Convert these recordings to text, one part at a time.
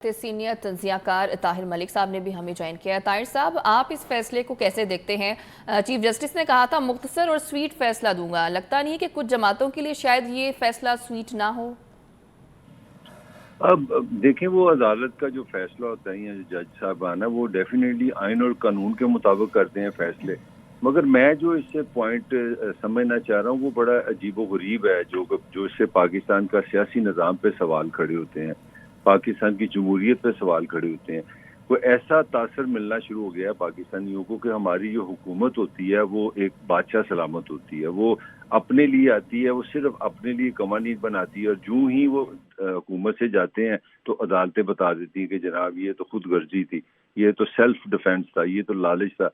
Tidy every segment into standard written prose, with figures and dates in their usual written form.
Senior تنزیہ کار طاہر ملک صاحب نے بھی ہمیں جوائن کیا ہے۔ طاہر صاحب، آپ اس فیصلے کو کیسے دیکھتے ہیں؟ چیف جسٹس نے کہا تھا مختصر اور سویٹ فیصلہ دوں گا، لگتا نہیں ہے کہ کچھ جماعتوں کے لیے شاید یہ فیصلہ سویٹ نہ ہو؟ اب دیکھیں، وہ عدالت کا جو فیصلہ ہوتا ہے یا جو جج صاحبان ہے وہ ڈیفینیٹلی آئین اور قانون کے مطابق کرتے ہیں فیصلے، مگر میں جو اس سے پوائنٹ سمجھنا چاہ رہا ہوں وہ بڑا عجیب و غریب ہے، جو اس سے پاکستان کا سیاسی نظام پہ سوال کھڑے ہوتے ہیں، پاکستان کی جمہوریت پہ سوال کھڑے ہوتے ہیں۔ کوئی ایسا تاثر ملنا شروع ہو گیا ہے پاکستانیوں کو کہ ہماری جو حکومت ہوتی ہے وہ ایک بادشاہ سلامت ہوتی ہے، وہ اپنے لیے آتی ہے، وہ صرف اپنے لیے قوانین بناتی ہے، اور جو ہی وہ حکومت سے جاتے ہیں تو عدالتیں بتا دیتی ہیں کہ جناب یہ تو خود غرضی تھی، یہ تو سیلف ڈیفینس تھا، یہ تو لالچ تھا۔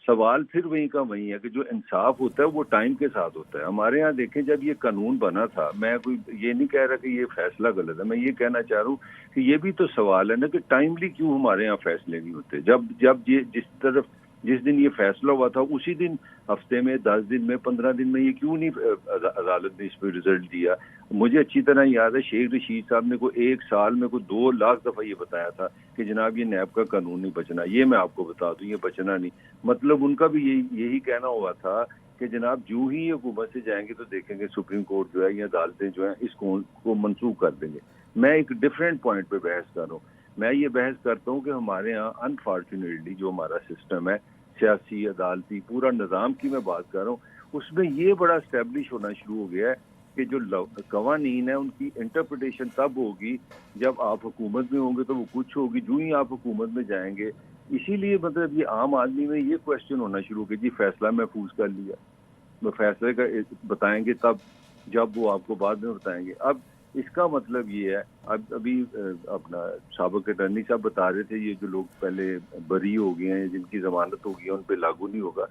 سوال پھر وہیں کا وہیں ہے کہ جو انصاف ہوتا ہے وہ ٹائم کے ساتھ ہوتا ہے۔ ہمارے ہاں دیکھیں، جب یہ قانون بنا تھا، میں کوئی یہ نہیں کہہ رہا کہ یہ فیصلہ غلط ہے، میں یہ کہنا چاہ رہا ہوں کہ یہ بھی تو سوال ہے نا کہ ٹائملی کیوں ہمارے ہاں فیصلے نہیں ہوتے۔ جب یہ جس دن یہ فیصلہ ہوا تھا اسی دن، ہفتے میں، 10 دن میں، 15 دن میں، یہ کیوں نہیں عدالت نے اس پہ رزلٹ دیا؟ مجھے اچھی طرح یاد ہے شیخ رشید صاحب نے کوئی 1 سال میں کوئی 2 لاکھ دفعہ یہ بتایا تھا کہ جناب یہ نیب کا قانون نہیں بچنا، یہ میں آپ کو بتا دوں یہ بچنا نہیں۔ مطلب ان کا بھی یہی کہنا ہوا تھا کہ جناب جو ہی حکومت سے جائیں گے تو دیکھیں گے سپریم کورٹ جو ہے یا عدالتیں جو ہیں اس کو منسوخ کر دیں گے۔ میں ایک ڈیفرنٹ پوائنٹ پہ بحث کر رہا ہوں۔ میں یہ بحث کرتا ہوں کہ ہمارے ہاں انفارچونیٹلی جو ہمارا سسٹم ہے، سیاسی، عدالتی، پورا نظام کی میں بات کر رہا ہوں، اس میں یہ بڑا اسٹیبلش ہونا شروع ہو گیا ہے کہ جو قوانین ہیں ان کی انٹرپریٹیشن تب ہوگی جب آپ حکومت میں ہوں گے تو وہ کچھ ہوگی، جو ہی آپ حکومت میں جائیں گے۔ اسی لیے مطلب یہ عام آدمی میں یہ کوشچن ہونا شروع کہ جی فیصلہ محفوظ کر لیا، وہ فیصلے کا بتائیں گے تب جب وہ آپ کو بعد میں بتائیں گے۔ اب اس کا مطلب یہ ہے، ابھی اپنا سابق اٹارنی صاحب بتا رہے تھے یہ جو لوگ پہلے بری ہو گئے ہیں، جن کی ضمانت ہو گئی ہے، ان پہ لاگو نہیں ہوگا،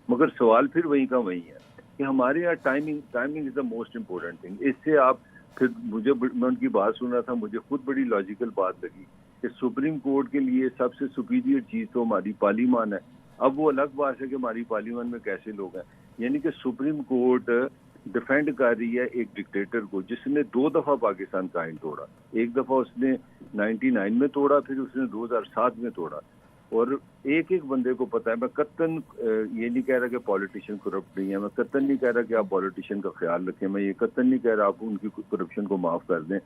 مگر سوال پھر وہیں کا وہیں ہے کہ ہمارے یہاں timing is the most important thing. اس سے آپ پھر میں ان کی بات سن رہا تھا، مجھے خود بڑی لاجیکل بات لگی کہ سپریم کورٹ کے لیے سب سے سپیریئر چیز تو ہماری پارلیمان ہے۔ اب وہ الگ بات ہے کہ ہماری پارلیمان میں کیسے لوگ ہیں، یعنی کہ سپریم کورٹ ڈیفینڈ کر رہی ہے ایک ڈکٹیٹر کو جس نے 2 دفعہ پاکستان کا آئین توڑا۔ ایک دفعہ اس نے 99 میں توڑا، پھر اس نے 2007 میں توڑا، اور ایک بندے کو پتا ہے۔ میں قطعاً یہ نہیں کہہ رہا کہ پولیٹیشین کرپٹ نہیں ہے، میں قطعاً نہیں کہہ رہا کہ آپ پولیٹیشین کا خیال رکھیں، میں یہ قطعاً نہیں کہہ رہا آپ ان کی کرپشن کو معاف کر دیں۔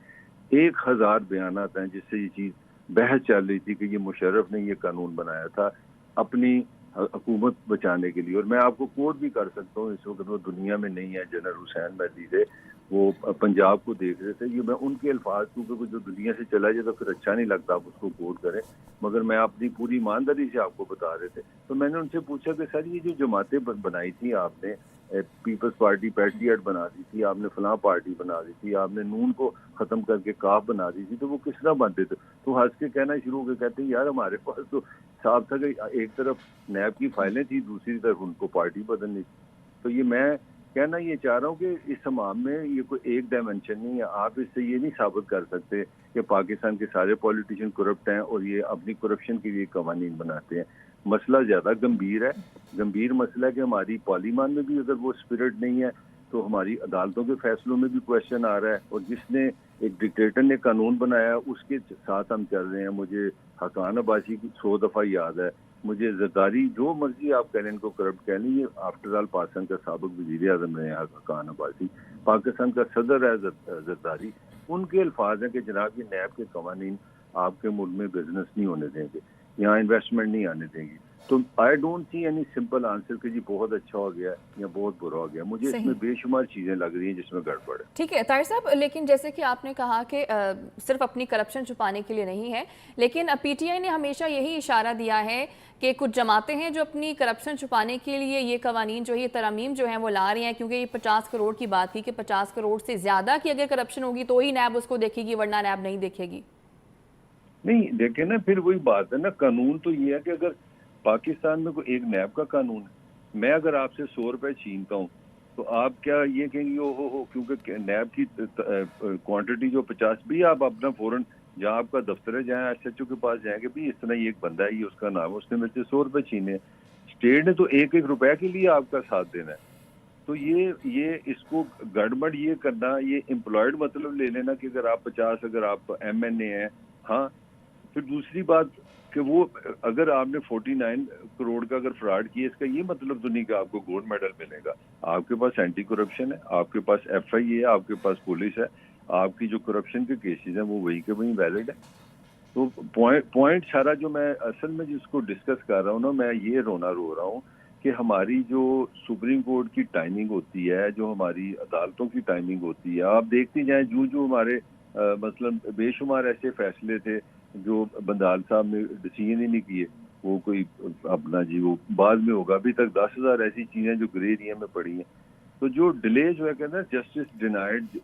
1000 بیانات ہیں جس سے یہ چیز بحث چل رہی تھی کہ یہ مشرف نے یہ قانون بنایا تھا اپنی حکومت بچانے کے لیے، اور میں آپ کو کوٹ بھی کر سکتا ہوں، اس وقت وہ دنیا میں نہیں ہے، جنرل حسین مہدی تھے، وہ پنجاب کو دیکھ رہے تھے۔ یہ میں ان کے الفاظ، کیونکہ جو دنیا سے چلا جائے تو پھر اچھا نہیں لگتا آپ اس کو کوٹ کریں، مگر میں اپنی پوری ایمانداری سے آپ کو بتا رہے تھے۔ تو میں نے ان سے پوچھا کہ سر یہ جو جماعتیں بنائی تھی آپ نے، پیپلز پارٹی پیٹریٹ بنا دی تھی آپ نے، فلاں پارٹی بنا دی تھی آپ نے، نون کو ختم کر کے کاف بنا دی تھی، تو وہ کس طرح بنتے تھے؟ تو ہنس کے کہنا شروع ہو کے کہتے ہیں یار ہمارے پاس تو صاحب تھا کہ ایک طرف نیب کی فائلیں تھی، دوسری طرف ان کو پارٹی بدلنی تھی۔ تو یہ میں کہنا یہ چاہ رہا ہوں کہ اس تمام میں یہ کوئی ایک ڈائمینشن نہیں ہے۔ آپ اس سے یہ نہیں ثابت کر سکتے کہ پاکستان کے سارے پولیٹیشین کرپٹ ہیں اور یہ اپنی کرپشن کے لیے قوانین بناتے ہیں۔ مسئلہ زیادہ گمبھیر ہے، گمبھیر مسئلہ ہے کہ ہماری پارلیمان میں بھی اگر وہ اسپرٹ نہیں ہے تو ہماری عدالتوں کے فیصلوں میں بھی کویشچن آ رہا ہے، اور جس نے ایک ڈکٹیٹر نے قانون بنایا اس کے ساتھ ہم چل رہے ہیں۔ مجھے حقان عباسی کی 100 دفعہ یاد ہے، مجھے زرداری، جو مرضی آپ کہہ لیں، ان کو کرپٹ کہہ لیں، یہ آفٹر آل پاکستان کا سابق وزیر اعظم رہے ہیں حقان عباسی، پاکستان کا صدر ہے زرداری۔ ان کے الفاظ ہیں کہ جناب یہ نیب کے قوانین آپ کے ملک میں بزنس نہیں ہونے دیں گے، یہاں انویسٹمنٹ نہیں آنے دیں گی۔ تو I don't see any simple answer کہ جی بہت اچھا ہو گیا یا بہت برا ہو گیا۔ مجھے اس میں بے شمار چیزیں لگ رہی ہیں جس میں گڑبڑ ہے۔ ٹھیک ہے طاہر صاحب، لیکن جیسے کہ آپ نے کہا کہ صرف اپنی کرپشن چھپانے کے لیے نہیں ہے، لیکن پی ٹی آئی نے ہمیشہ یہی اشارہ دیا ہے کہ کچھ جماعتیں ہیں جو اپنی کرپشن چھپانے کے لیے یہ قوانین جو ہے، یہ ترامیم جو ہیں وہ لا رہی ہیں، کیونکہ یہ 50 کروڑ کی بات تھی کہ 50 کروڑ سے زیادہ کی اگر کرپشن ہوگی تو ہی نیب اس کو دیکھے گی، ورنہ نیب نہیں دیکھے گی۔ نہیں دیکھیں نا، پھر وہی بات ہے نا، قانون تو یہ ہے کہ اگر پاکستان میں کوئی ایک نیب کا قانون ہے، میں اگر آپ سے 100 روپے چھینتا ہوں تو آپ کیا یہ کہیں گے ہو کیونکہ نیب کی کوانٹٹی جو 50، بھی آپ اپنا فوراً جہاں آپ کا دفتر ہے، جہاں ایس ایچ او کے پاس جائیں گے، بھی اس طرح یہ ایک بندہ ہے، یہ اس کا نام ہے، اس نے میرے سے 100 روپے چھینے۔ اسٹیٹ نے تو 1 روپے کے لیے آپ کا ساتھ دینا ہے۔ تو یہ اس کو گڑبڑ یہ کرنا، یہ امپلائڈ مطلب لے لینا کہ اگر آپ 50، اگر آپ ایم این اے ہیں، ہاں پھر دوسری بات کہ وہ اگر آپ نے 49 کروڑ کا اگر فراڈ کیا، اس کا یہ مطلب تو نہیں کہ آپ کو گولڈ میڈل ملے گا. آپ کے پاس اینٹی کرپشن ہے، آپ کے پاس ایف آئی اے ہے، آپ کے پاس پولیس ہے، آپ کی جو کرپشن کے کیسز ہیں وہ وہی کے وہیں ویلڈ ہے. تو پوائنٹ سارا جو میں اصل میں جس کو ڈسکس کر رہا ہوں نا، میں یہ رو رہا ہوں کہ ہماری جو سپریم کورٹ کی ٹائمنگ ہوتی ہے، جو ہماری عدالتوں کی ٹائمنگ ہوتی ہے، آپ دیکھتے جائیں جو ہمارے مثلا بے شمار ایسے فیصلے تھے جو بندال صاحب نے ڈسیزن ہی نہیں کیے، وہ کوئی اپنا جی وہ بعد میں ہوگا. ابھی تک 10,000 ایسی چیزیں جو گرے ایریا میں پڑی ہیں. تو جو ڈیلے جو ہے کہتے ہیں justice denied,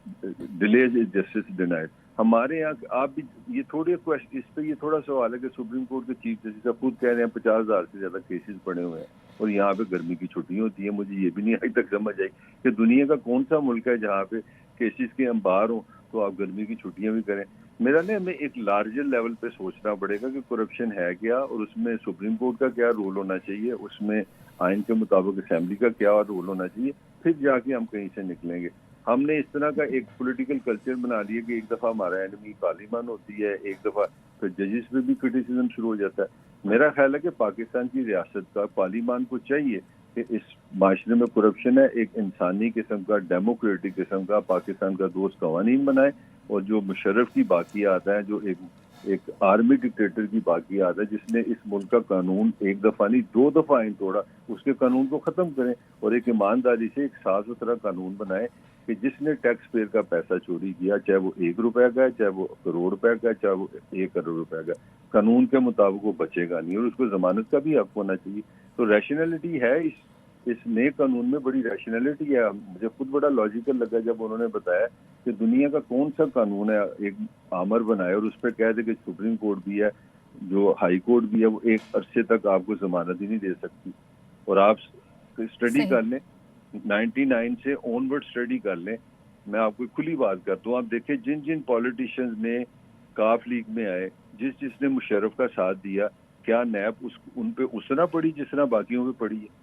delays is justice denied. ہمارے یہاں آپ بھی یہ تھوڑے اس پہ یہ تھوڑا سوال ہے کہ سپریم کورٹ کے چیف جسٹس صاحب خود کہہ رہے ہیں 50,000 سے زیادہ کیسز پڑے ہوئے ہیں اور یہاں پہ گرمی کی چھٹیاں ہوتی ہیں. مجھے یہ بھی نہیں ابھی تک سمجھ آئی کہ دنیا کا کون سا ملک ہے جہاں پہ کیسز کے انبار ہوں تو آپ گرمی کی چھٹیاں بھی کریں. میرا نا ہمیں ایک لارجر لیول پہ سوچنا پڑے گا کہ کرپشن ہے کیا، اور اس میں سپریم کورٹ کا کیا رول ہونا چاہیے، اس میں آئین کے مطابق اسمبلی کا کیا رول ہونا چاہیے، پھر جا کے ہم کہیں سے نکلیں گے. ہم نے اس طرح کا ایک پولیٹیکل کلچر بنا لیا کہ ایک دفعہ ہمارا اینمی پارلیمان ہوتی ہے، ایک دفعہ پھر ججز پہ بھی کرٹیسزم شروع ہو جاتا ہے. میرا خیال ہے کہ پاکستان کی ریاست کا پارلیمان کو چاہیے کہ اس معاشرے میں کرپشن ہے ایک انسانی قسم کا، ڈیموکریٹک قسم کا، پاکستان کا دوست قوانین بنائے، اور جو مشرف کی باقیات ہیں، جو ایک آرمی ڈکٹیٹر کی باقیات ہے جس نے اس ملک کا قانون ایک دفعہ نہیں 2 دفعہ آئین توڑا، اس کے قانون کو ختم کریں اور ایک ایمانداری سے ایک صاف ستھرا قانون بنائے کہ جس نے ٹیکس پیئر کا پیسہ چوری کیا، چاہے وہ 1 روپے کا ہے، چاہے وہ کروڑ روپے کا ہے، چاہے وہ 1 کروڑ روپے کا، قانون کے مطابق وہ بچے گا نہیں اور اس کو ضمانت کا بھی حق ہونا چاہیے. تو ریشنلٹی ہے اس نئے قانون میں، بڑی ریشنلٹی ہے. مجھے خود بڑا لاجیکل لگا جب انہوں نے بتایا کہ دنیا کا کون سا قانون ہے ایک آمر بنائے اور اس پہ کہہ دے کہ سپریم کورٹ بھی ہے، جو ہائی کورٹ بھی ہے، وہ ایک عرصے تک آپ کو ضمانت ہی نہیں دے سکتی. اور آپ اسٹڈی کر لیں 99 سے آن ورڈ اسٹڈی کر لیں. میں آپ کو کھلی بات کرتا ہوں، آپ دیکھیں جن پولیٹیشینز نے کاف لیگ میں آئے، جس نے مشرف کا ساتھ دیا، کیا نیب ان پہ اس طرح پڑی جس طرح باقیوں پہ پڑی ہے؟